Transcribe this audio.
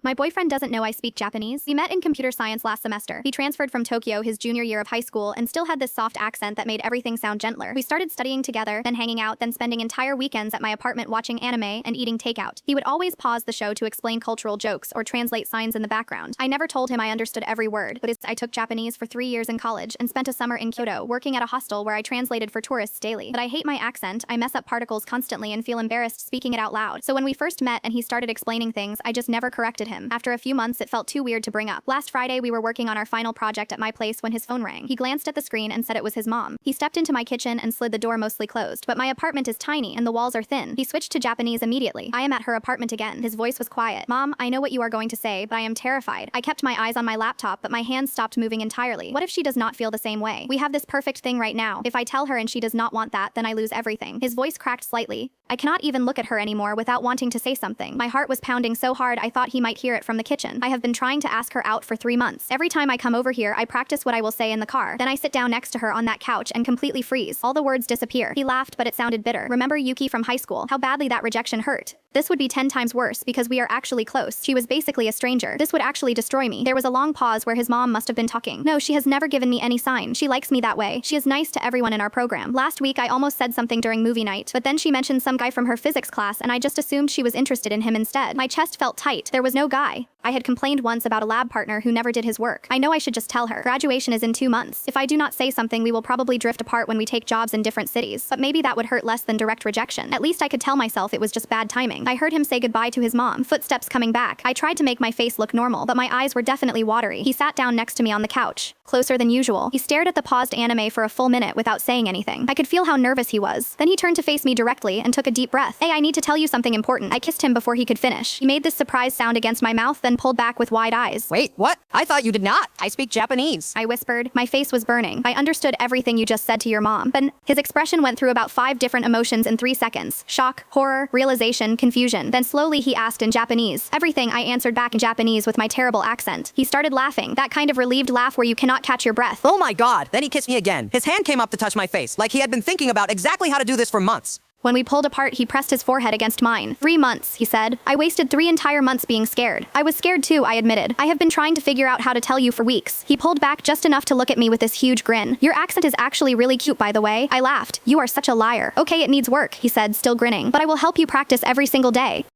My boyfriend doesn't know I speak Japanese. We met in computer science last semester. He transferred from Tokyo his junior year of high school and still had this soft accent that made everything sound gentler. We started studying together, then hanging out, then spending entire weekends at my apartment watching anime and eating takeout. He would always pause the show to explain cultural jokes or translate signs in the background. I never told him I understood every word, but I took Japanese for 3 years in college and spent a summer in Kyoto working at a hostel where I translated for tourists daily. But I hate my accent, I mess up particles constantly and feel embarrassed speaking it out loud. So when we first met and he started explaining things, I just never corrected him. After a few months, it felt too weird to bring up. Last Friday, we were working on our final project at my place when his phone rang. He glanced at the screen and said it was his mom. He stepped into my kitchen and slid the door mostly closed, but my apartment is tiny and the walls are thin. He switched to Japanese immediately. I am at her apartment again. His voice was quiet. Mom, I know what you are going to say, but I am terrified. I kept my eyes on my laptop, but my hands stopped moving entirely. What if she does not feel the same way? We have this perfect thing right now. If I tell her and she does not want that, then I lose everything. His voice cracked slightly. I cannot even look at her anymore without wanting to say something. My heart was pounding so hard I thought he might hear it from the kitchen. I have been trying to ask her out for 3 months. Every time I come over here, I practice what I will say in the car. Then I sit down next to her on that couch and completely freeze. All the words disappear. He laughed, but it sounded bitter. Remember Yuki from high school? How badly that rejection hurt. This would be 10 times worse because we are actually close. She was basically a stranger. This would actually destroy me. There was a long pause where his mom must have been talking. No, she has never given me any sign. She likes me that way. She is nice to everyone in our program. Last week, I almost said something during movie night, but then she mentioned some guy from her physics class and I just assumed she was interested in him instead. My chest felt tight. There was no guy. I had complained once about a lab partner who never did his work. I know I should just tell her. Graduation is in 2 months. If I do not say something, we will probably drift apart when we take jobs in different cities. But maybe that would hurt less than direct rejection. At least I could tell myself it was just bad timing. I heard him say goodbye to his mom. Footsteps coming back. I tried to make my face look normal, but my eyes were definitely watery. He sat down next to me on the couch, closer than usual. He stared at the paused anime for a full minute without saying anything. I could feel how nervous he was. Then he turned to face me directly and took a deep breath. Hey, I need to tell you something important. I kissed him before he could finish. He made this surprise sound against my mouth, then pulled back with wide eyes. Wait, what? I thought you did not. I speak Japanese. I whispered. My face was burning. I understood everything you just said to your mom. But his expression went through about 5 different emotions in 3 seconds. Shock, horror, realization, confusion. Then slowly he asked in Japanese. Everything, I answered back in Japanese with my terrible accent. He started laughing. That kind of relieved laugh where you cannot catch your breath. Oh my god. Then he kissed me again. His hand came up to touch my face, like he had been thinking about exactly how to do this for months. When we pulled apart, he pressed his forehead against mine. 3 months, he said. I wasted 3 entire months being scared. I was scared too, I admitted. I have been trying to figure out how to tell you for weeks. He pulled back just enough to look at me with this huge grin. Your accent is actually really cute, by the way. I laughed. You are such a liar. Okay, it needs work, he said, still grinning. But I will help you practice every single day.